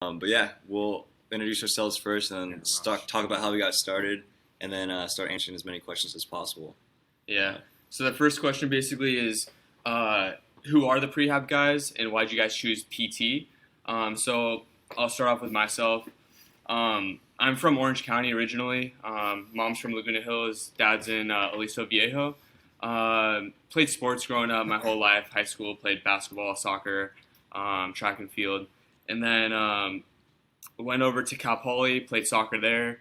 But yeah, we'll introduce ourselves first and then talk about how we got started and then start answering as many questions as possible. Yeah. So the first question basically is, who are the prehab guys and why did you guys choose PT? So I'll start off with myself. I'm from Orange County originally. Mom's from Laguna Hills. Dad's in Aliso Viejo. Played sports growing up my whole life. High school, played basketball, soccer, track and field. And then went over to Cal Poly, played soccer there,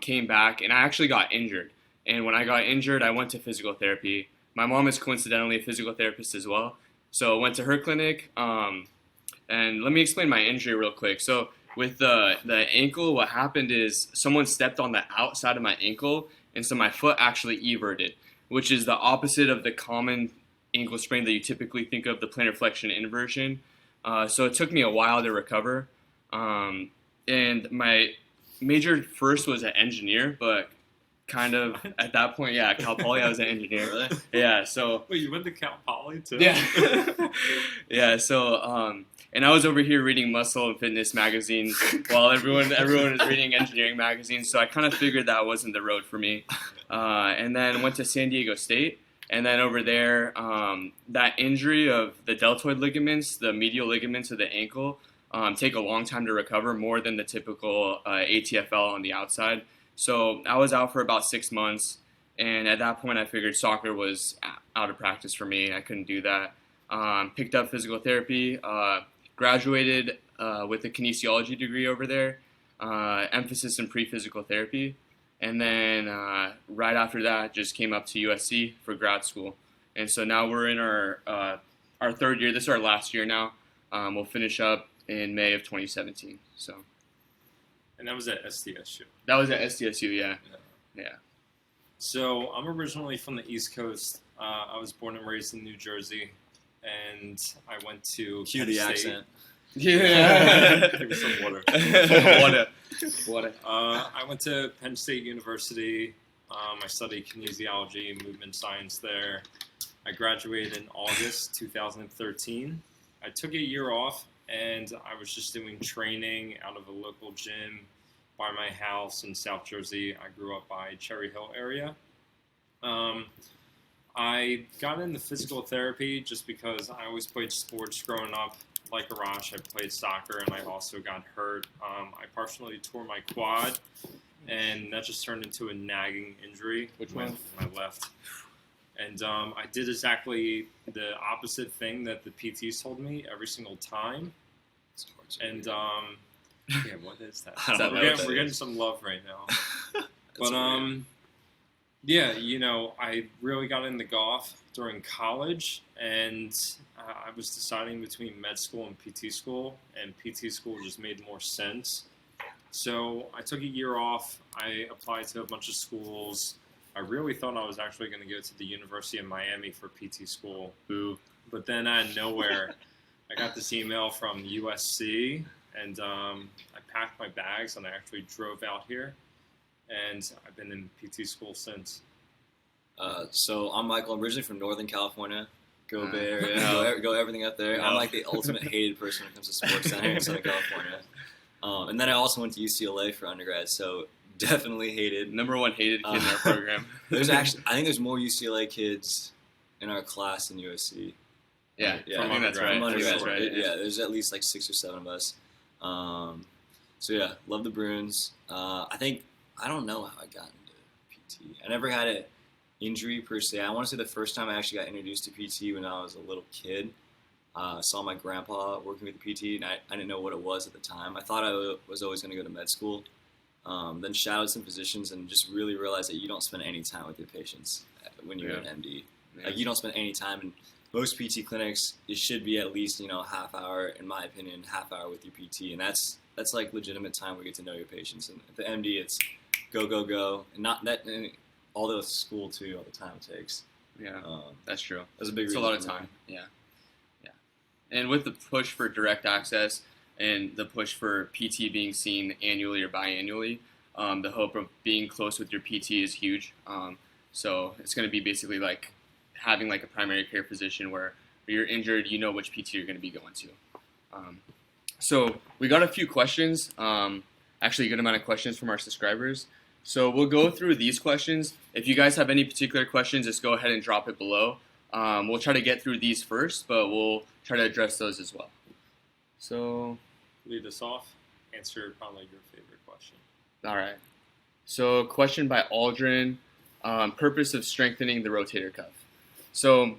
came back, and I actually got injured. And when I got injured, I went to physical therapy. My mom is coincidentally a physical therapist as well. So I went to her clinic. And let me explain my injury real quick. So with the ankle, what happened is someone stepped on the outside of my ankle, and so my foot actually everted, which is the opposite of the common ankle sprain that you typically think of, the plantar flexion inversion. So it took me a while to recover. And my major first was an engineer, but kind of at that point, yeah, Cal Poly, I was an engineer. Really? Yeah, so. Wait, you went to Cal Poly too? Yeah. Yeah, so, and I was over here reading Muscle and Fitness magazines while everyone is reading engineering magazines, so I kind of figured that wasn't the road for me. And then went to San Diego State, and then over there, that injury of the deltoid ligaments, the medial ligaments of the ankle, take a long time to recover, more than the typical ATFL on the outside. So I was out for about 6 months, and at that point I figured soccer was out of practice for me. I couldn't do that. Picked up physical therapy, graduated with a kinesiology degree over there, emphasis in pre-physical therapy, and then right after that just came up to USC for grad school. And so now we're in our third year. This is our last year now. We'll finish up in May of 2017. So. And that was at SDSU. That was at SDSU, yeah. Yeah. So I'm originally from the East Coast. I was born and raised in New Jersey, and I went to Cue Penn the State. accent. Yeah. Give me some water. Water. I went to Penn State University. I studied kinesiology, movement science there. I graduated in August 2013. I took a year off, and I was just doing training out of a local gym by my house in South Jersey. I grew up by Cherry Hill area. I got into physical therapy just because I always played sports growing up. Like Arash, I played soccer, and I also got hurt. I partially tore my quad, and that just turned into a nagging injury. Which one? My left. And I did exactly the opposite thing that the PTs told me every single time. And yeah, what is that? I don't know We're getting some love right now. But yeah, I really got into golf during college, and I was deciding between med school and PT school, and PT school just made more sense. So I took a year off. I applied to a bunch of schools. I really thought I was actually going to go to the University of Miami for PT school. Boo. But then out of nowhere, I got this email from USC, and I packed my bags, and I actually drove out here. And I've been in PT school since. So I'm Michael. I'm originally from Northern California. Go Bear. No. Yeah, go everything up there. No. I'm like the ultimate hated person when it comes to sports down here in Southern California. And then I also went to UCLA for undergrad, so definitely hated. Number one hated kid in our program. There's actually, I think there's more UCLA kids in our class than USC. Yeah, Yeah, I think that's right. From I think that's undergrad. right. Yeah, there's at least like 6 or 7 of us. So yeah, love the Bruins. I don't know how I got into PT. I never had an injury per se. I want to say the first time I actually got introduced to PT when I was a little kid. I saw my grandpa working with the PT, and I didn't know what it was at the time. I thought I was always going to go to med school. Then shadowed some physicians and just really realized that you don't spend any time with your patients when you're an MD. Yeah. Like you don't spend any time in most PT clinics. It should be at least half hour, in my opinion, half hour with your PT, and that's like legitimate time where you get to know your patients. And at the MD, it's go, and not that. And all the school too, all the time it takes. Yeah, that's true. That's a big. It's a lot of time. Yeah. And with the push for direct access and the push for PT being seen annually or biannually, the hope of being close with your PT is huge. So it's going to be basically like having like a primary care physician where you're injured, you know which PT you're going to be going to. So we got a few questions, actually a good amount of questions from our subscribers. So we'll go through these questions. If you guys have any particular questions, just go ahead and drop it below. We'll try to get through these first, but we'll try to address those as well. So, Lead us off. Answer probably your favorite question. all right. So question by Aldrin, purpose of strengthening the rotator cuff. So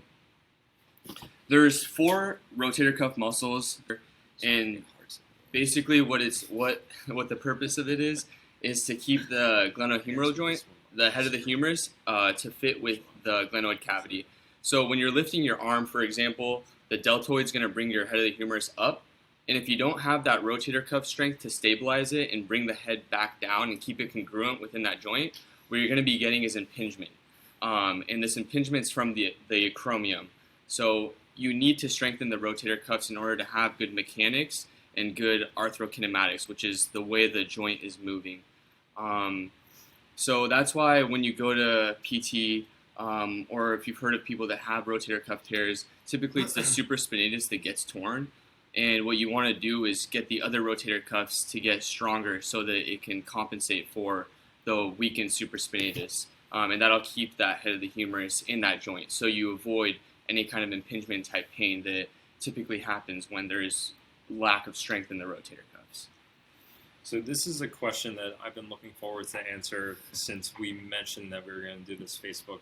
there's 4 rotator cuff muscles, and basically what the purpose of it is to keep the glenohumeral joint, the head of the humerus, to fit with the glenoid cavity. So when you're lifting your arm, for example, the deltoid's going to bring your head of the humerus up, and if you don't have that rotator cuff strength to stabilize it and bring the head back down and keep it congruent within that joint, what you're going to be getting is impingement. And this impigement's from the acromion. So you need to strengthen the rotator cuffs in order to have good mechanics and good arthrokinematics, which is the way the joint is moving. So that's why when you go to PT, or if you've heard of people that have rotator cuff tears, typically it's the supraspinatus that gets torn. And what you want to do is get the other rotator cuffs to get stronger so that it can compensate for the weakened supraspinatus. And that'll keep that head of the humerus in that joint, so you avoid any kind of impingement type pain that typically happens when there's lack of strength in the rotator cuffs. So this is a question that I've been looking forward to answer since we mentioned that we were going to do this Facebook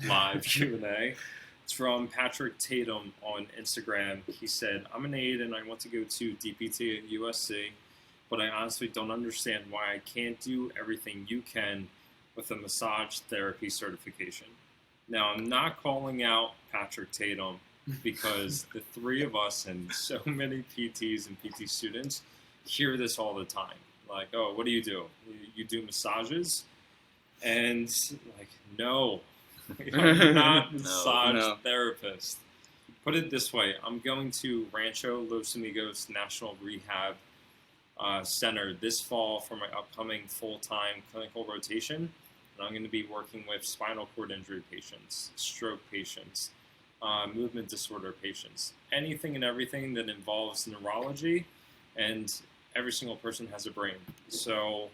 Live Q&A. It's from Patrick Tatum on Instagram. He said, I'm an aide and I want to go to DPT at USC, but I honestly don't understand why I can't do everything you can with a massage therapy certification. Now, I'm not calling out Patrick Tatum because the 3 of us and so many PTs and PT students hear this all the time. Like, oh, what do? You do massages? And like, no, I'm not a massage therapist. Put it this way, I'm going to Rancho Los Amigos National Rehab Center this fall for my upcoming full-time clinical rotation. And I'm going to be working with spinal cord injury patients, stroke patients, movement disorder patients, anything and everything that involves neurology, and every single person has a brain. So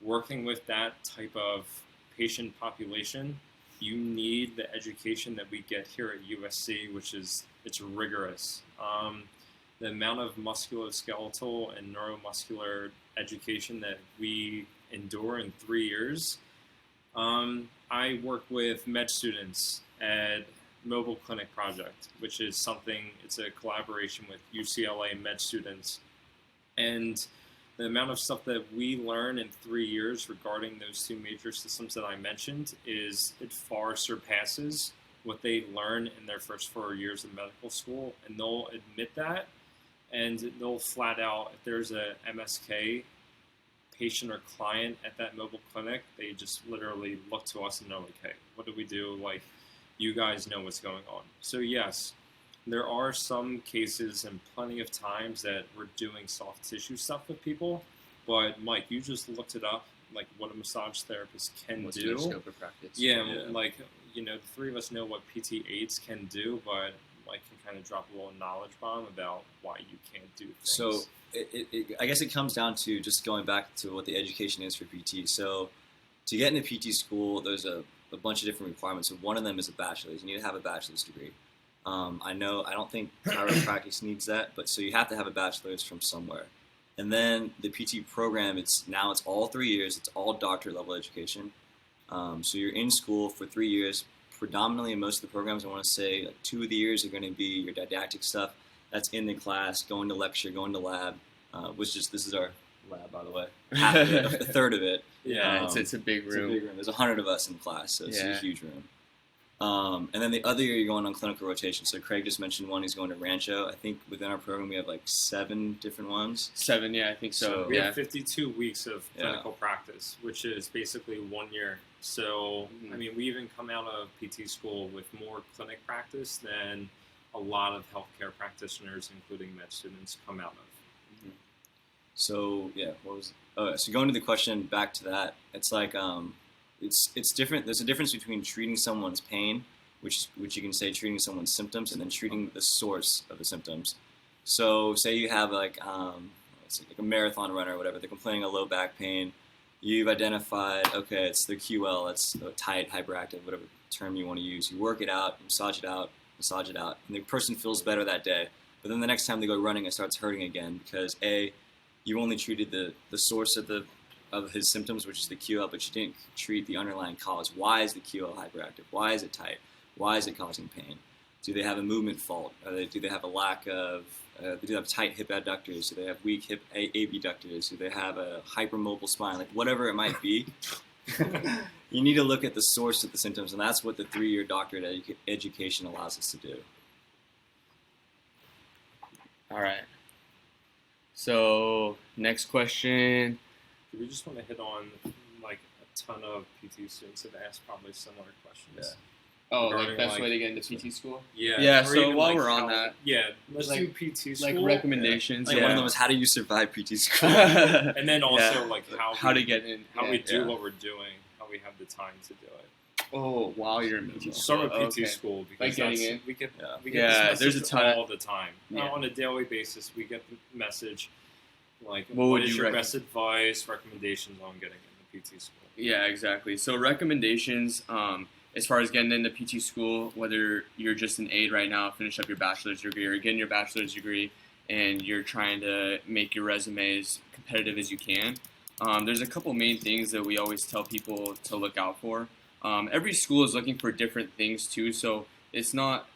working with that type of patient population, you need the education that we get here at USC, which is, it's rigorous. The amount of musculoskeletal and neuromuscular education that we endure in 3 years. I work with med students at Mobile Clinic Project, which is something, it's a collaboration with UCLA med students. And the amount of stuff that we learn in 3 years regarding those 2 major systems that I mentioned is, it far surpasses what they learn in their first 4 years of medical school. And they'll admit that, and they'll flat out, if there's a MSK patient or client at that mobile clinic, they just literally look to us and they're like, hey, what do we do? Like, you guys know what's going on. So yes, there are some cases and plenty of times that we're doing soft tissue stuff with people, but Mike, you just looked it up, like what a massage therapist can What's do. their scope of practice? Yeah, like, you know, the 3 of us know what PT aides can do, but Mike can kind of drop a little knowledge bomb about why you can't do things. So I guess it comes down to just going back to what the education is for PT. So to get into PT school, there's a bunch of different requirements. And one of them is a bachelor's. You need to have a bachelor's degree. I don't think chiropractic needs that, but so you have to have a bachelor's from somewhere. And then the PT program, it's all 3 years. It's all doctorate level education. So you're in school for 3 years. Predominantly in most of the programs, I want to say like 2 of the years are going to be your didactic stuff. That's in the class, going to lecture, going to lab. This is our lab, by the way. Half of it, a third of it. Yeah, it's a big room. It's a big room. There's 100 of us in class, so it's a huge room. And then the other year, you're going on clinical rotation. So Craig just mentioned one. He's going to Rancho. I think within our program, we have like 7 different ones. 7, yeah, I think so. We have 52 weeks of clinical practice, which is basically 1 year. So, I mean, we even come out of PT school with more clinic practice than a lot of healthcare practitioners, including med students, come out of. So, yeah, so going to the question, back to that, it's like, it's different. There's a difference between treating someone's pain, which you can say treating someone's symptoms, and then treating the source of the symptoms. So say you have like a marathon runner or whatever, they're complaining of low back pain. You've identified, okay, it's the QL, it's the tight, hyperactive, whatever term you want to use. You work it out, massage it out, and the person feels better that day. But then the next time they go running, it starts hurting again because you only treated the source of his symptoms, which is the QL, but you didn't treat the underlying cause. Why is the QL hyperactive? Why is it tight? Why is it causing pain? Do they have a movement fault? Do they have a lack of, do they have tight hip adductors? Do they have weak hip abductors? Do they have a hypermobile spine? Like whatever it might be, you need to look at the source of the symptoms, and that's what the 3-year doctorate education allows us to do. All right. So next question. Do we just want to hit on like a ton of PT students have asked probably similar questions? Yeah. Oh, Regarding, like best like, way to get into PT school? Yeah. Yeah, or so even, while like, we're on how- that, yeah, let's like- do PT school. Like recommendations. Like yeah. one of them was, how do you survive PT school? and then also Yeah. like how to get in. how yeah. we do yeah. what we're doing, how we have the time to do it. Oh, while you're in PT school. Start with PT Okay. school because Like getting that's- in? we get Yeah. we get Yeah, this there's a message ton of- all the time. Yeah. On a daily basis, we get the message like What what would is you your recommend? best advice, recommendations on getting into PT school? Yeah, exactly. So recommendations, as far as getting into PT school, whether you're just an aide right now, finish up your bachelor's degree, or getting your bachelor's degree, and you're trying to make your resume as competitive as you can, there's a couple main things that we always tell people to look out for. Every school is looking for different things too, so it's not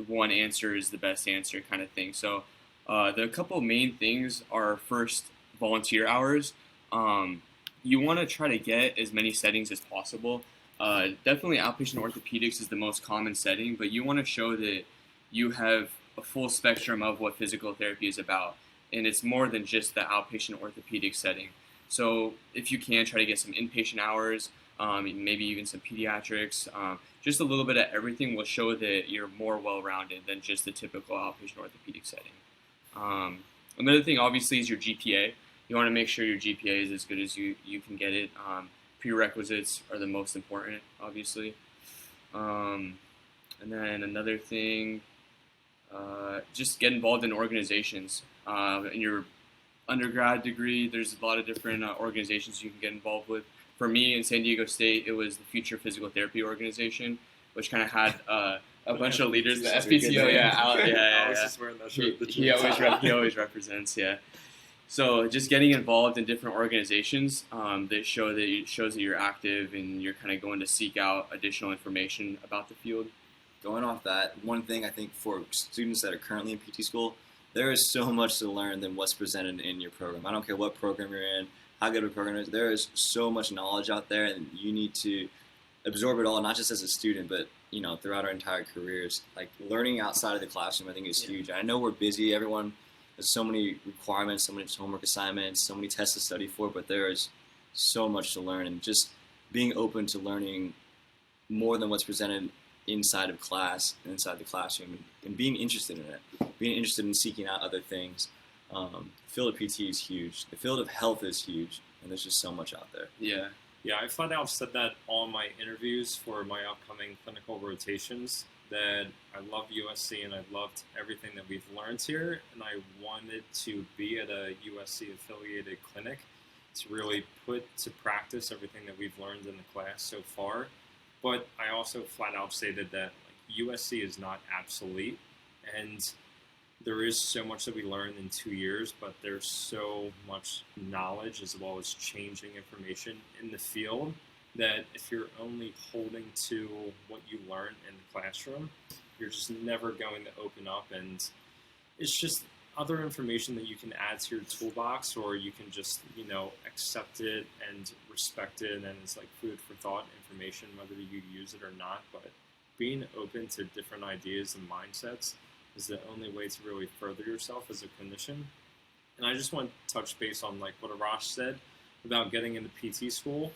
one answer is the best answer kind of thing. So the couple main things are, first, volunteer hours. You want to try to get as many settings as possible. Definitely outpatient orthopedics is the most common setting, but you want to show that you have a full spectrum of what physical therapy is about, and it's more than just the outpatient orthopedic setting. So if you can, try to get some inpatient hours, maybe even some pediatrics. Just a little bit of everything will show that you're more well-rounded than just the typical outpatient orthopedic setting. Another thing, obviously, is your GPA. You want to make sure your GPA is as good as you can get it. Prerequisites are the most important, obviously. And then another thing, just get involved in organizations. In your undergrad degree, there's a lot of different organizations you can get involved with. For me, in San Diego State, it was the Future Physical Therapy Organization, which kind of had a bunch of leaders. The FPTO, I was just wearing that shirt. he always represents, yeah. So just getting involved in different organizations that shows that you're active and you're kind of going to seek out additional information about the field. Going off that, one thing I think for students that are currently in PT school, there is so much to learn than what's presented in your program. I don't care what program you're in, how good of a program it is. There is so much knowledge out there, and you need to absorb it all, not just as a student, but throughout our entire careers. Like learning outside of the classroom, I think is huge. I know we're busy. Everyone has so many requirements, so many homework assignments, so many tests to study for, but there is so much to learn, and just being open to learning more than what's presented inside of class, inside the classroom, and being interested in it, being interested in seeking out other things. The field of PT is huge. The field of health is huge, and there's just so much out there. Yeah. Yeah, I flat out said that on my interviews for my upcoming clinical rotations, that I love USC and I loved everything that we've learned here, and I wanted to be at a USC affiliated clinic to really put to practice everything that we've learned in the class so far. But I also flat out stated that USC is not obsolete, and there is so much that we learned in 2 years, but there's so much knowledge as well as changing information in the field that if you're only holding to what you learn in the classroom, you're just never going to open up, and it's just other information that you can add to your toolbox, or you can just, accept it and respect it, and it's like food for thought information, whether you use it or not. But being open to different ideas and mindsets is the only way to really further yourself as a clinician. And I just want to touch base on what Arash said about getting into PT school.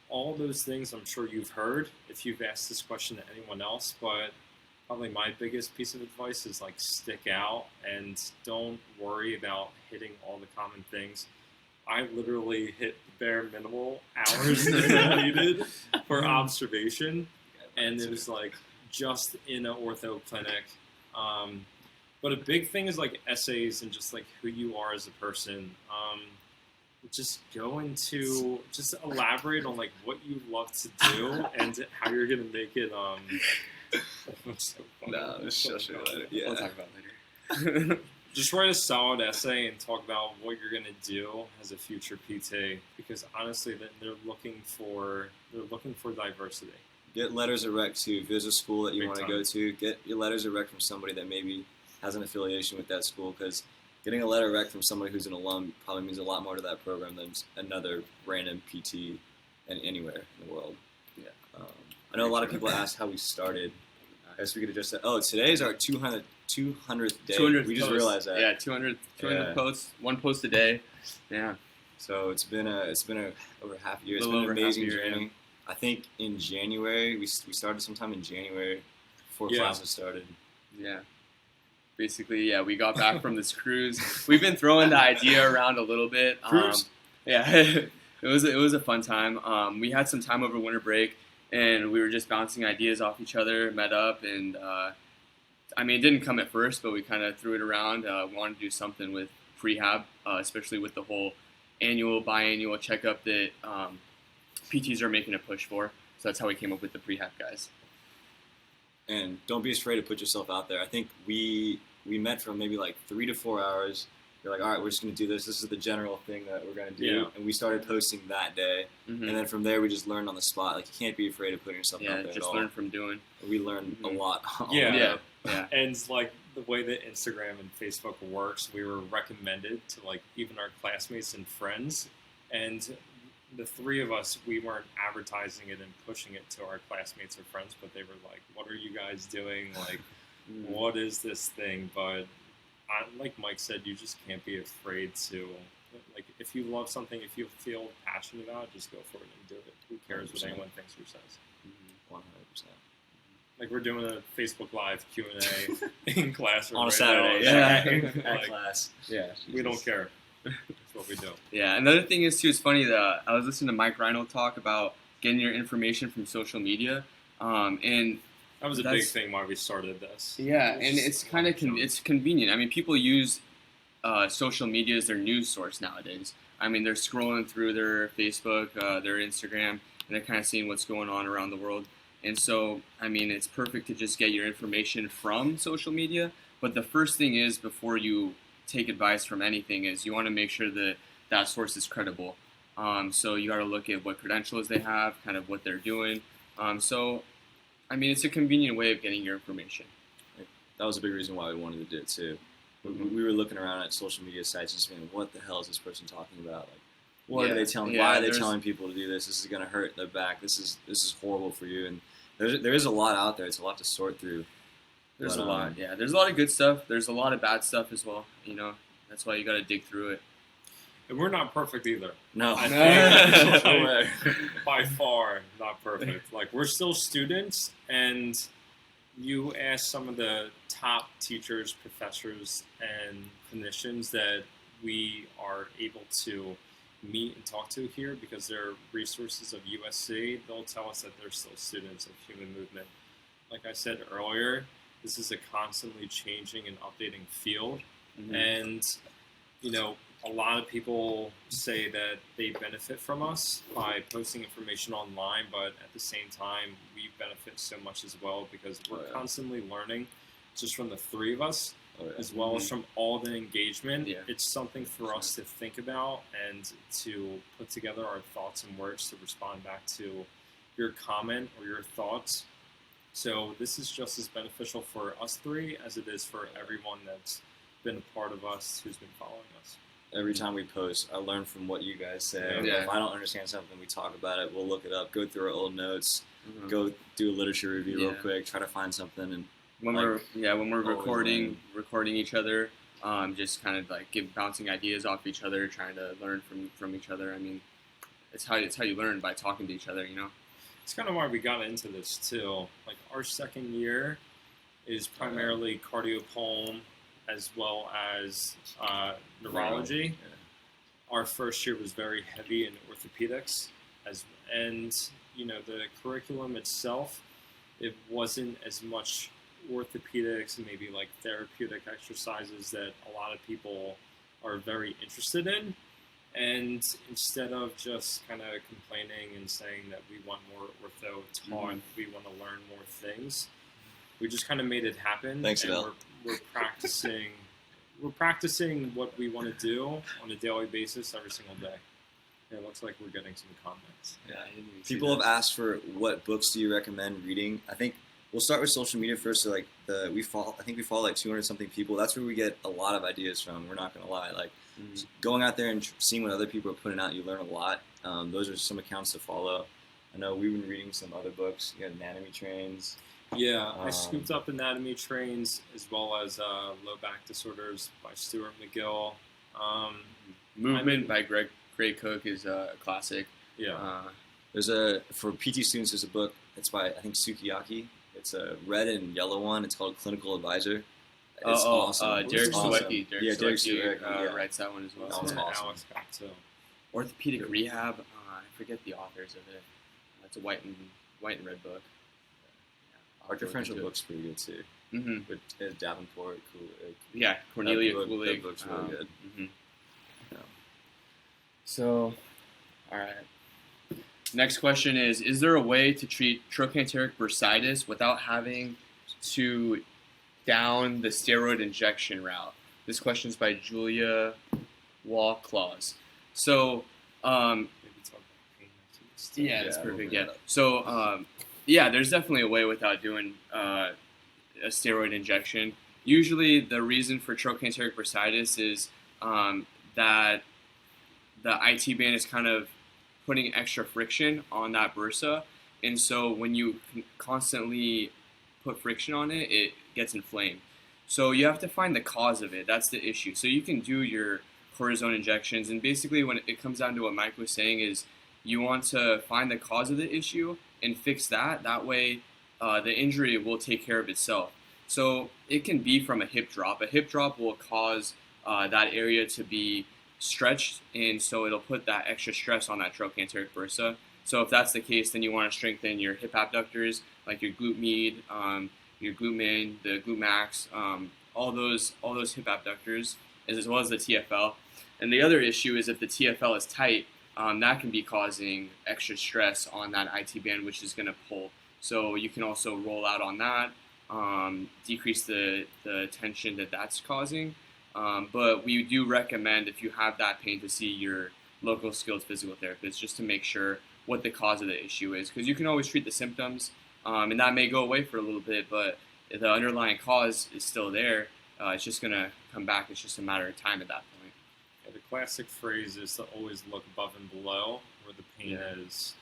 All those things I'm sure you've heard if you've asked this question to anyone else, but probably my biggest piece of advice is stick out and don't worry about hitting all the common things. I literally hit the bare minimal hours that I needed for observation, and it was just in an ortho clinic. But a big thing is like essays and just like who you are as a person. Just just elaborate on like what you love to do and how you're gonna make it. No, just later. Yeah. We'll talk about it later. Just write a solid essay and talk about what you're gonna do as a future PT, because honestly, they're looking for diversity. Get letters of rec too. If there's a school that you Big want to time. go to, get your letters of rec from somebody that maybe has an affiliation with that school, because getting a letter of rec from somebody who's an alum probably means a lot more to that program than just another random PT anywhere in the world. Yeah. I know a lot of people ask how we started. I guess we could have just said, oh, today's our 200th day. 200th We just post. realized that. Yeah, 200 Yeah. posts, one post a day. Yeah. So it's been over half a year. It's A been little an over half a amazing year, journey. I think in January we started sometime in January before Yeah. classes started. Yeah. Basically, yeah, we got back from this cruise. We've been throwing the idea around a little bit. Cruise? Yeah, it was a fun time. We had some time over winter break, and we were just bouncing ideas off each other, met up, and it didn't come at first, but we kind of threw it around. We wanted to do something with prehab, especially with the whole biannual checkup that PTs are making a push for. So that's how we came up with the prehab guys. And don't be afraid to put yourself out there. I think we met for maybe like 3 to 4 hours. You're like, all right, we're just going to do this. This is the general thing that we're going to do. Yeah. And we started posting that day. Mm-hmm. And then from there, we just learned on the spot. Like, you can't be afraid of putting yourself out there just at all. learn from doing. We learned a lot. Yeah. Yeah. And like the way that Instagram and Facebook works, we were recommended to like even our classmates and friends, and the three of us, we weren't advertising it and pushing it to our classmates or friends, but they were like, "What are you guys doing? Like, what is this thing?" But like Mike said, you just can't be afraid to, like, if you love something, if you feel passionate about it, just go for it and do it. Who cares 100%. what anyone thinks or says? 100%. Like, we're doing a Facebook Live Q&A in class On a right Saturday. now. Yeah. At Like, class. Yeah. we don't care. That's what we do. Yeah. Another thing is too. It's funny that I was listening to Mike Reinold talk about getting your information from social media, and That was a big thing why we started this. yeah, and it's kind of it's convenient. I mean, people use social media as their news source nowadays. I mean, they're scrolling through their Facebook, their Instagram, and they're kind of seeing what's going on around the world. And so, I mean, it's perfect to just get your information from social media. But the first thing is, before you take advice from anything, is you want to make sure that that source is credible. So you got to look at what credentials they have, kind of what they're doing. So, I mean, it's a convenient way of getting your information. That was a big reason why we wanted to do it too. We were looking around at social media sites and just being, what the hell is this person talking about? Like, what are they telling? Yeah, why are they telling people to do this? This is going to hurt their back. This is horrible for you. And there is a lot out there. It's a lot to sort through. There's But, a lot. Yeah, there's a lot of good stuff. There's a lot of bad stuff as well. You know, that's why you got to dig through it. And we're not perfect either. No. I think, No way. by far, not perfect. Like, we're still students, and you ask some of the top teachers, professors, and clinicians that we are able to meet and talk to here, because they're resources of USC, they'll tell us that they're still students of human movement. Like I said earlier, this is a constantly changing and updating field. Mm-hmm. And, you know, a lot of people say that they benefit from us by posting information online, but at the same time, we benefit so much as well, because we're constantly learning just from the three of us, as well as from all the engagement. Yeah. It's something for us to think about and to put together our thoughts and words to respond back to your comment or your thoughts. So this is just as beneficial for us three as it is for everyone that's been a part of us, who's been following us. Every time we post, I learn from what you guys say. Yeah. If I don't understand something, we talk about it. We'll look it up, go through our old notes, Mm-hmm. go do a literature review real Yeah. quick, try to find something. And When like, we're always recording each other, just kind of like bouncing ideas off each other, trying to learn from each other. I mean, it's how you learn, by talking to each other, you know. It's kind of why we got into this too. Like, our second year is primarily cardiopulm as well as neurology. Yeah. Our first year was very heavy in orthopedics, and you know, the curriculum itself, it wasn't as much orthopedics and maybe like therapeutic exercises that a lot of people are very interested in. And instead of just kind of complaining and saying that we want more ortho taught, we want to learn more things, we just kind of made it happen. Thanks, and Adele. we're practicing. We're practicing what we want to do on a daily basis every single day. It looks like we're getting some comments. Yeah, people have asked for what books do you recommend reading. I think we'll start with social media first. So like I think we follow like 200 something people. That's where we get a lot of ideas from. We're not gonna lie. Like going out there and seeing what other people are putting out, you learn a lot. Those are some accounts to follow. I know we've been reading some other books. You got Anatomy Trains. Yeah, I scooped up Anatomy Trains as well as Low Back Disorders by Stuart McGill. Movement by Greg Cook is a classic. Yeah. There's for PT students, there's a book. It's by, I think, Sukiyaki. It's a red and yellow one. It's called Clinical Advisor. It's awesome. Derek awesome. Sawicki. Derek Sawicki writes that one as well. That one's awesome. Alex got too. Orthopedic Rehab. I forget the authors of it. It's a white and red book. Our differential book's pretty good too. Mm-hmm. With Davenport, Kulig. Yeah, Cornelia Kulig. Kulig. That book's really good. Mm-hmm. Yeah. So, all right. Next question is there a way to treat trochanteric bursitis without having to down the steroid injection route? This question is by Julia Wall-Claus. So, yeah, that's perfect. Yeah. So, there's definitely a way without doing a steroid injection. Usually, the reason for trochanteric bursitis is that the IT band is kind of putting extra friction on that bursa, and so when you constantly put friction on it, it gets inflamed. So you have to find the cause of it. That's the issue. So you can do your cortisone injections, and basically when it comes down to what Mike was saying is you want to find the cause of the issue and fix that. That way the injury will take care of itself. So it can be from a hip drop. A hip drop will cause that area to be stretched, and so it'll put that extra stress on that trochanteric bursa. So if that's the case, then you want to strengthen your hip abductors, like your glute med, your glute min, the glute max, all those hip abductors, as well as the TFL. And the other issue is if the TFL is tight, that can be causing extra stress on that IT band, which is going to pull. So you can also roll out on that, decrease the tension that's causing. But we do recommend, if you have that pain, to see your local skilled physical therapist just to make sure what the cause of the issue is. Because you can always treat the symptoms, and that may go away for a little bit, but if the underlying cause is still there, it's just going to come back. It's just a matter of time at that point. Yeah, the classic phrase is to always look above and below where the pain is.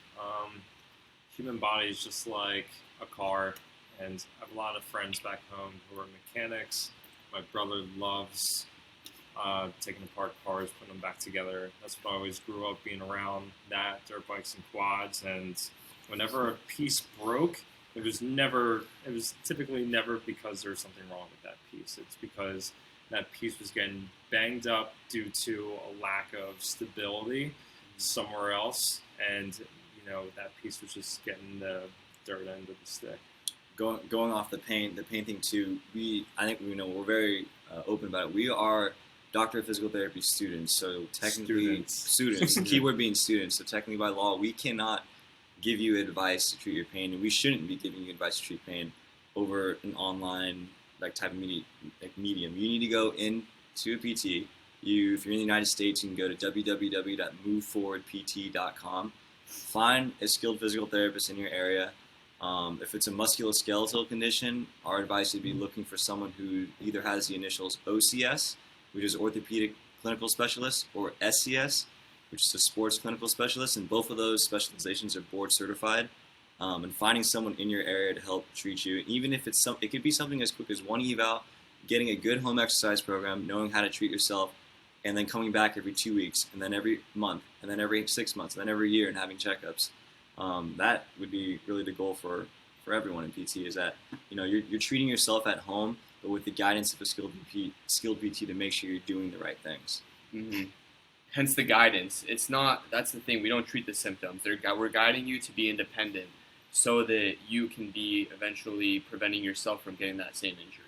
Human body is just like a car, and I have a lot of friends back home who are mechanics. My brother loves taking apart cars, putting them back together. That's what I always grew up being around, that, dirt bikes and quads. And whenever a piece broke, it was typically never because there's something wrong with that piece. It's because that piece was getting banged up due to a lack of stability somewhere else. And, that piece was just getting the dirt end of the stick. Going off the pain thing too. I think we're very open about it. We are Doctor of Physical Therapy students, so technically students. Keyword being students. So technically, by law, we cannot give you advice to treat your pain, and we shouldn't be giving you advice to treat pain over an online type of medium. You need to go into a PT. If you're in the United States, you can go to www.moveforwardpt.com. Find a skilled physical therapist in your area. If it's a musculoskeletal condition, our advice would be looking for someone who either has the initials OCS, which is Orthopedic Clinical Specialist, or SCS, which is a Sports Clinical Specialist, and both of those specializations are board certified. And finding someone in your area to help treat you, even if it could be something as quick as one eval, getting a good home exercise program, knowing how to treat yourself, and then coming back every 2 weeks, and then every month, and then every 6 months, and then every year, and having checkups. That would be really the goal for everyone in PT, is that you're treating yourself at home, but with the guidance of a skilled PT to make sure you're doing the right things. Mm-hmm. Hence the guidance. That's the thing. We don't treat the symptoms. We're guiding you to be independent. so that you can be eventually preventing yourself from getting that same injury.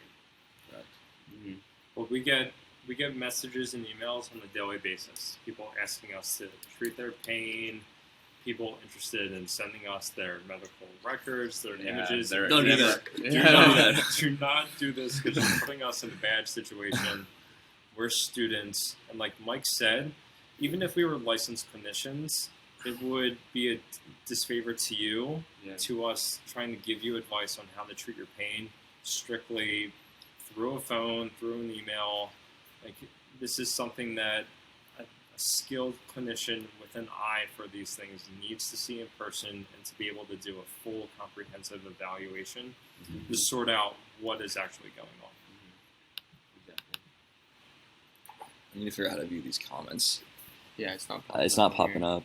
Correct. Mm-hmm. Well, we get messages and emails on a daily basis. People asking us to treat their pain. People interested in sending us their medical records, their images. Don't do that. Do not do this because you're putting us in a bad situation. We're students, and like Mike said, even if we were licensed clinicians, it would be a disfavor to you, to us trying to give you advice on how to treat your pain strictly through a phone, through an email. Like, this is something that a skilled clinician with an eye for these things needs to see in person and to be able to do a full comprehensive evaluation to sort out what is actually going on. I need to figure out how to view these comments. Yeah, it's not popping up.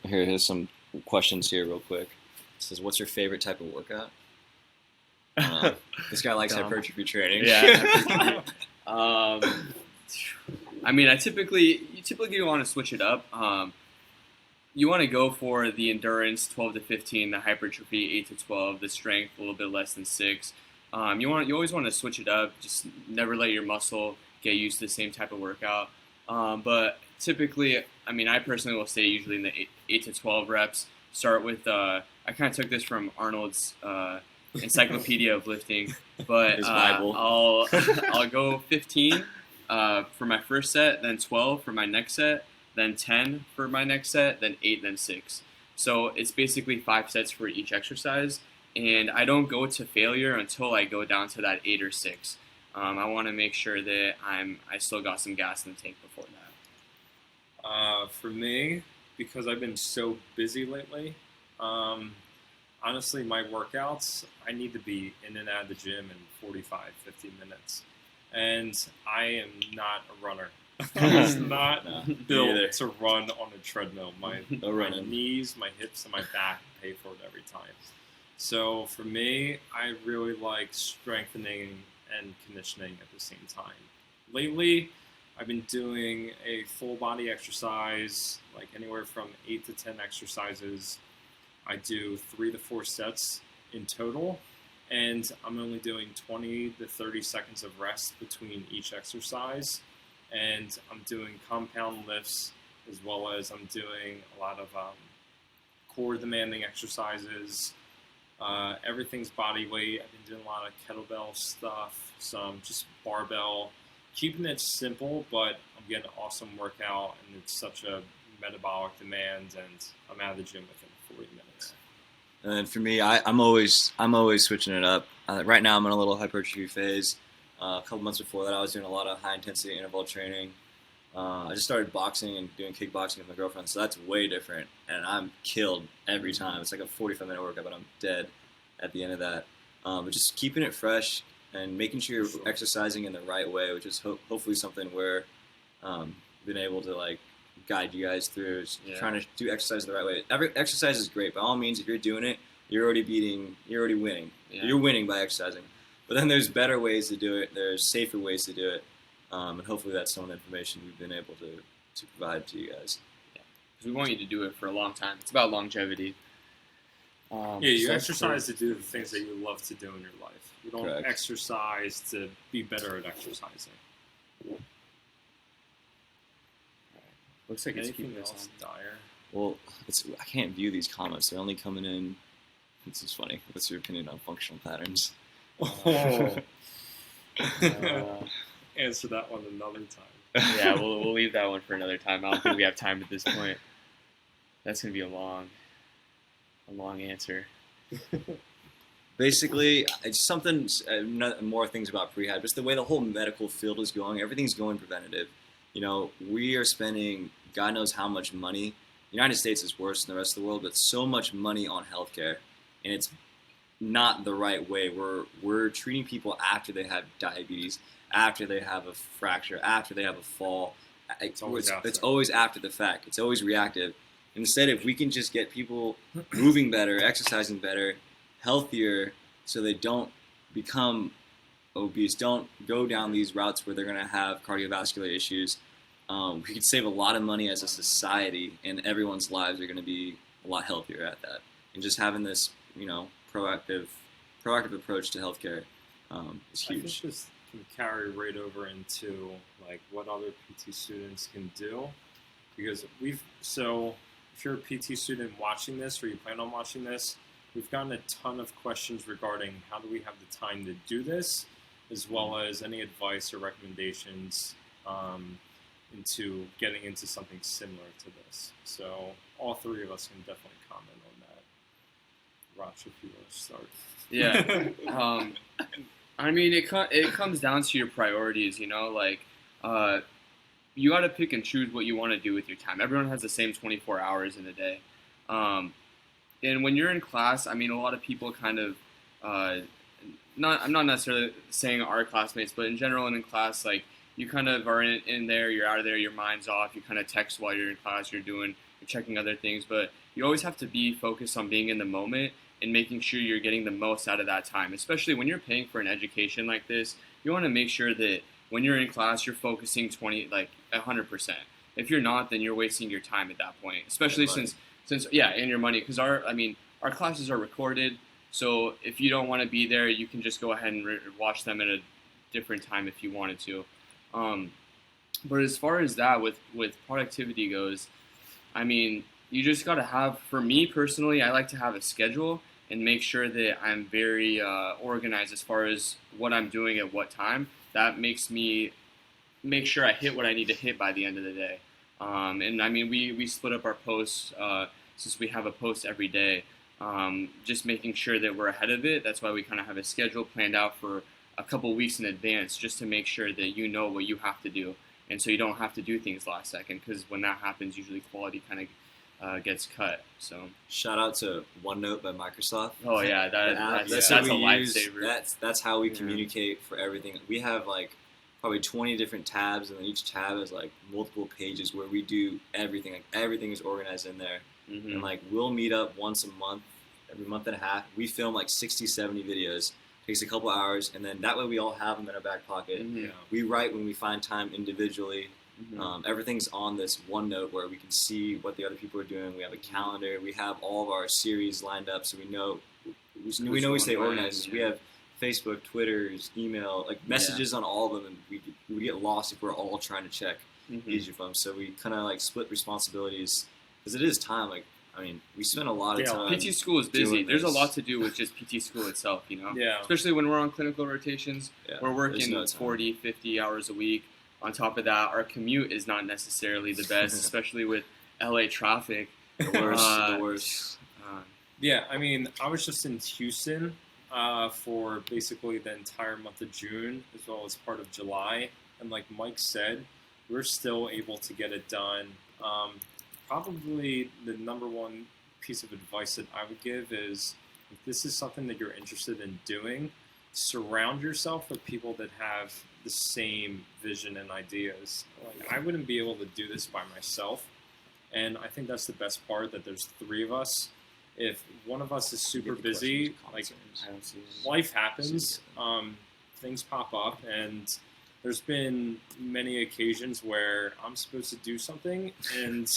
Here's some questions here real quick. It says, what's your favorite type of workout? This guy likes hypertrophy training. Yeah. I mean, you typically want to switch it up. You want to go for the endurance 12 to 15, the hypertrophy 8 to 12, the strength a little bit less than 6. You always want to switch it up. Just never let your muscle get used to the same type of workout. But typically, I mean, I personally will stay usually in the 8 to 12 reps. Start with I kind of took this from Arnold's Encyclopedia of Lifting, but His Bible. I'll go 15 for my first set, then 12 for my next set, then 10 for my next set, then 8, then 6. So it's basically 5 sets for each exercise. And I don't go to failure until I go down to that 8 or 6. I want to make sure that I still got some gas in the tank before that. For me, because I've been so busy lately, honestly, my workouts, I need to be in and out of the gym in 45, 50 minutes. And I am not a runner. I'm not built to run on a treadmill. My knees, my hips, and my back pay for it every time. So for me, I really like strengthening and conditioning at the same time. Lately, I've been doing a full body exercise, like anywhere from 8 to 10 exercises. I do 3 to 4 sets in total, and I'm only doing 20 to 30 seconds of rest between each exercise. And I'm doing compound lifts, as well as I'm doing a lot of core demanding exercises. Everything's body weight. I've been doing a lot of kettlebell stuff, some just barbell, keeping it simple, but I'm getting an awesome workout, and it's such a metabolic demand, and I'm out of the gym within 40 minutes. And then for me, I'm always switching it up. Right now, I'm in a little hypertrophy phase. A couple months before that, I was doing a lot of high intensity interval training. I just started boxing and doing kickboxing with my girlfriend, so that's way different. And I'm killed every time. It's like a 45-minute workout, but I'm dead at the end of that. But just keeping it fresh and making sure you're exercising in the right way, which is hopefully something we're been able to like guide you guys through. Trying to do exercise the right way. Every exercise is great. By all means, if you're doing it, you're already winning. Yeah. You're winning by exercising. But then there's better ways to do it. There's safer ways to do it. And hopefully that's some of the information we've been able to provide to you guys. Yeah, because we want you to do it for a long time. It's about longevity. You exercise to do the things that you love to do in your life. You don't exercise to be better at exercising. Looks like anything else dire. Well, I can't view these comments. They're only coming in. This is funny. What's your opinion on functional patterns? Answer that one another time. Yeah, we'll leave that one for another time. I don't think we have time at this point. That's gonna be a long answer. Basically, it's something more things about prehab. Just the way the whole medical field is going. Everything's going preventative. You know, we are spending God knows how much money. The United States is worse than the rest of the world, but so much money on healthcare, and it's not the right way. We're treating people after they have diabetes, after they have a fracture, after they have a fall. It's always after the fact. It's always reactive. Instead, if we can just get people moving better, exercising better, healthier, so they don't become obese, don't go down these routes where they're going to have cardiovascular issues, we could save a lot of money as a society, and everyone's lives are going to be a lot healthier at that. And just having this, proactive approach to healthcare is I huge. think this can carry right over into like what other PT students can do, because if you're a PT student watching this or you plan on watching this, we've gotten a ton of questions regarding how do we have the time to do this, as well as any advice or recommendations into getting into something similar to this. So all three of us can definitely comment on that. Roch, if you want to start. Yeah. I mean, it comes down to your priorities, you got to pick and choose what you want to do with your time. Everyone has the same 24 hours in a day. And when you're in class, I mean, a lot of people kind of, I'm not necessarily saying our classmates, but in general in class, like, you kind of are in there, you're out of there, your mind's off, you kind of text while you're in class, you're checking other things, but you always have to be focused on being in the moment and making sure you're getting the most out of that time. Especially when you're paying for an education like this, you want to make sure that when you're in class, you're focusing 100%. If you're not, then you're wasting your time at that point, especially since and your money, because our classes are recorded, so if you don't want to be there, you can just go ahead and watch them at a different time if you wanted to. But as far as that with productivity goes, I mean, you just got to have, for me personally, I like to have a schedule and make sure that I'm very organized as far as what I'm doing at what time. That makes me make sure I hit what I need to hit by the end of the day. And I mean, we split up our posts since we have a post every day, just making sure that we're ahead of it. That's why we kind of have a schedule planned out for a couple weeks in advance, just to make sure that you know what you have to do, and so you don't have to do things last second, because when that happens, usually quality kind of gets cut. So shout out to OneNote by Microsoft. Oh yeah, that's a lifesaver. That's how we communicate for everything. We have like probably 20 different tabs, and then each tab has like multiple pages where we do everything. Like everything is organized in there. And like we'll meet up once a month, every month and a half. We film like 60, 70 videos. Takes a couple hours, and then that way we all have them in our back pocket. We write when we find time individually. Everything's on this OneNote where we can see what the other people are doing. We have a calendar. We have all of our series lined up, so we know we stay organized. We have Facebook, Twitter's, email, like messages on all of them, and we get lost if we're all trying to check each of them. So we kind of like split responsibilities, because it is time. Like, I mean, we spend a lot of time. PT school is busy. There's a lot to do with just PT school itself, Yeah. Especially when we're on clinical rotations. Yeah, we're working 40, 50 hours a week. On top of that, our commute is not necessarily the best, especially with LA traffic. The worst. Yeah, I mean, I was just in Houston for basically the entire month of June, as well as part of July. And like Mike said, we're still able to get it done. Probably the number one piece of advice that I would give is, if this is something that you're interested in doing, surround yourself with people that have the same vision and ideas. Like, I wouldn't be able to do this by myself, and I think that's the best part, that there's three of us. If one of us is super busy, like, life happens, things pop up, and there's been many occasions where I'm supposed to do something, and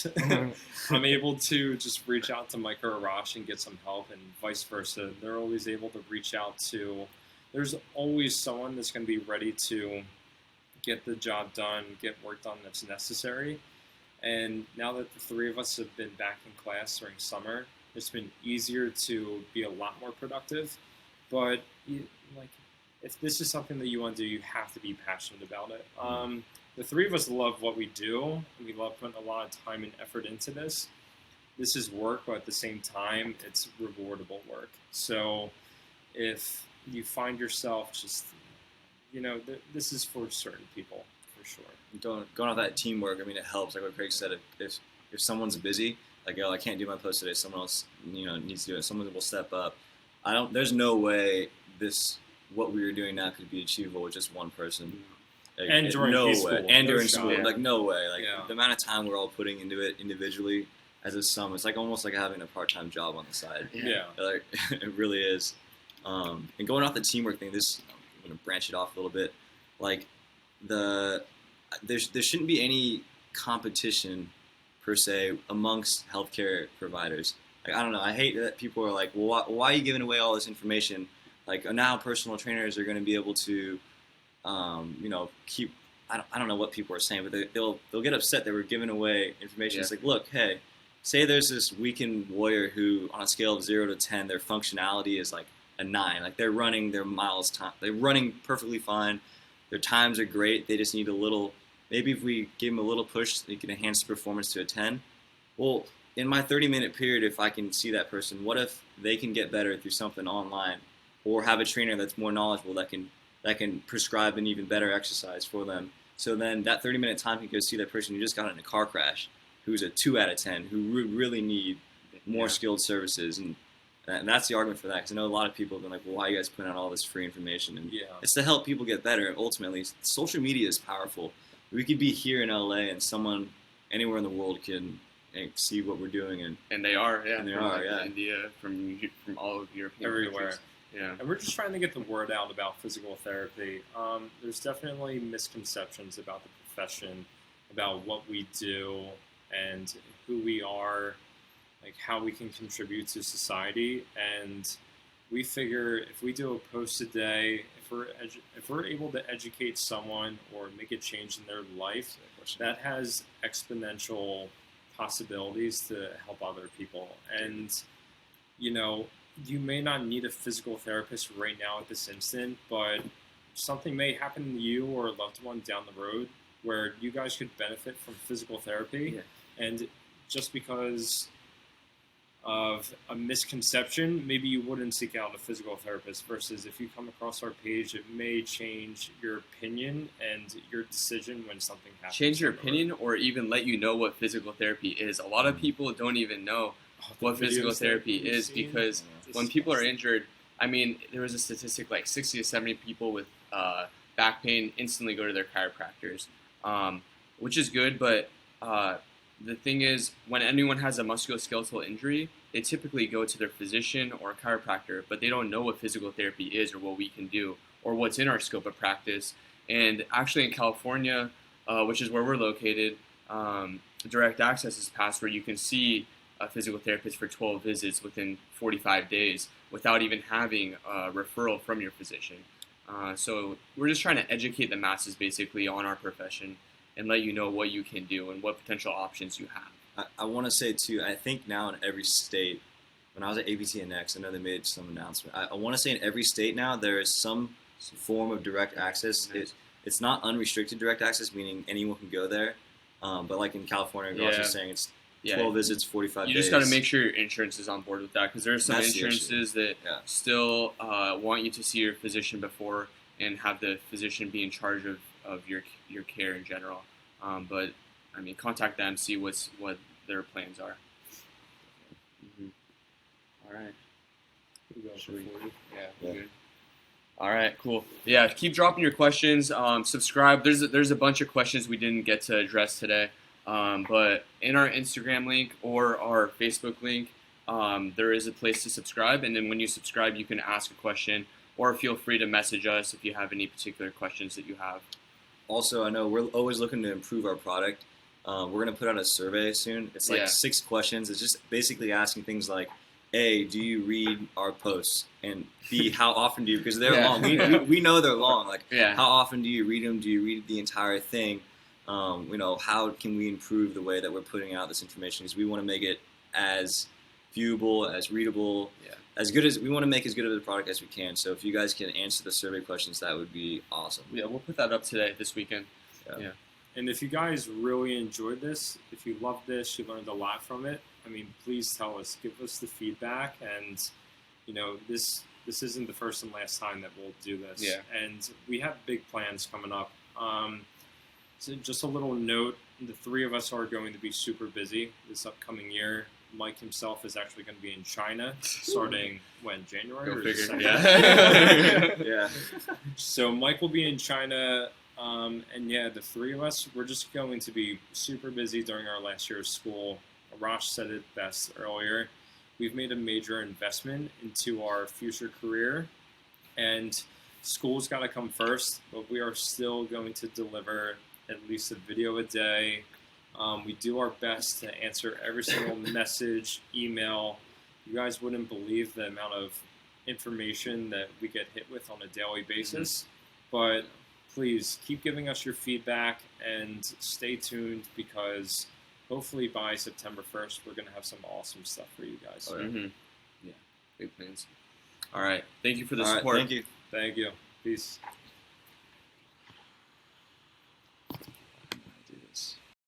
I'm able to just reach out to Mike or Roch and get some help, and vice versa. They're always able to reach out to. There's always someone that's going to be ready to get the job done, get work done that's necessary. And now that the three of us have been back in class during summer, it's been easier to be a lot more productive. But if this is something that you want to do, you have to be passionate about it. The three of us love what we do. We love putting a lot of time and effort into this. This is work, but at the same time, it's rewardable work. So if you find yourself just, this is for certain people, for sure. Going off that teamwork, I mean, it helps. Like what Craig said, if someone's busy, like, I can't do my post today, someone else, needs to do it. Someone will step up. There's no way what we were doing now could be achievable with just one person. Like, and during school. And during school. Yeah. Like, no way. Like, the amount of time we're all putting into it individually as a sum, it's like almost like having a part-time job on the side. Yeah. Like, it really is. And going off the teamwork thing, I'm going to branch it off a little bit. Like, there shouldn't be any competition per se amongst healthcare providers. Like, I don't know. I hate that people are like, well, why are you giving away all this information? Like, now personal trainers are going to be able to, keep. I don't know what people are saying, but they'll get upset that we're giving away information. Yeah. It's like, look, hey, say there's this weekend warrior who, on a scale of 0 to 10, their functionality is like a 9. Like, they're running their miles time. They're running perfectly fine. Their times are great. They just need a little. Maybe if we give them a little push, they can enhance the performance to a 10. Well, in my 30-minute period, if I can see that person, what if they can get better through something online, or have a trainer that's more knowledgeable that can prescribe an even better exercise for them? So then that 30-minute time can go see that person who just got in a car crash, who's a 2 out of 10, who really need more skilled services. And that's the argument for that, because I know a lot of people have been like, well, why are you guys putting out all this free information? And it's to help people get better. And ultimately, social media is powerful. We could be here in LA and someone anywhere in the world can see what we're doing. And they are, yeah. And they from are, yeah. India, from all of European everywhere. countries. Yeah. And we're just trying to get the word out about physical therapy. There's definitely misconceptions about the profession, about what we do and who we are, like how we can contribute to society. And we figure if we do a post a day, if we're able to educate someone or make a change in their life, that has exponential possibilities to help other people. And, you may not need a physical therapist right now at this instant, but something may happen to you or a loved one down the road where you guys could benefit from physical therapy. Yeah. And just because of a misconception, maybe you wouldn't seek out a physical therapist, versus if you come across our page, it may change your opinion and your decision when something happens. Change your opinion, or even let you know what physical therapy is. A lot of people don't even know what physical therapy is, because when people are injured, I mean, there was a statistic like 60 to 70 people with back pain instantly go to their chiropractors, which is good, but the thing is, when anyone has a musculoskeletal injury, they typically go to their physician or a chiropractor, but they don't know what physical therapy is or what we can do or what's in our scope of practice. And actually in California, which is where we're located, direct access is passed where you can see a physical therapist for 12 visits within 45 days without even having a referral from your physician. So we're just trying to educate the masses basically on our profession and let you know what you can do and what potential options you have. I want to say too, I think now in every state, when I was at APT and Next, I know they made some announcement. I want to say in every state now there is some form of direct access. It's not unrestricted direct access, meaning anyone can go there. But like in California, you're also saying it's 12 visits, 45 days. You just got to make sure your insurance is on board with that, because there are some insurances that still want you to see your physician before and have the physician be in charge of your care in general. But I mean, contact them, see what their plans are. Mm-hmm. All right. Good. All right, cool. Yeah, keep dropping your questions. Subscribe. There's a bunch of questions we didn't get to address today. But in our Instagram link or our Facebook link, there is a place to subscribe. And then when you subscribe, you can ask a question, or feel free to message us if you have any particular questions that you have. Also, I know we're always looking to improve our product. We're going to put out a survey soon. It's like 6 questions. It's just basically asking things like, A, do you read our posts? And B, how often do you, because they're long. We know they're long. Like, how often do you read them? Do you read the entire thing? How can we improve the way that we're putting out this information? Because we want to make it as viewable, as readable, we want to make as good of a product as we can. So if you guys can answer the survey questions, that would be awesome. Yeah, we'll put that up this weekend. Yeah. And if you guys really enjoyed this, if you loved this, you learned a lot from it, I mean, please tell us, give us the feedback. And, this isn't the first and last time that we'll do this. Yeah. And we have big plans coming up. So just a little note, the 3 of us are going to be super busy this upcoming year. Mike himself is actually going to be in China starting when, January? Go figure. Yeah. So Mike will be in China, and the 3 of us, we're just going to be super busy during our last year of school. Arash said it best earlier. We've made a major investment into our future career, and school's got to come first, but we are still going to deliver at least a video a day, We do our best to answer every single message, email. You guys wouldn't believe the amount of information that we get hit with on a daily basis. But please keep giving us your feedback and stay tuned, because hopefully by September 1st, we're going to have some awesome stuff for you guys. Oh, yeah. Yeah, big plans. All right. Thank you for the All right, support. thank you. Thank you. Peace.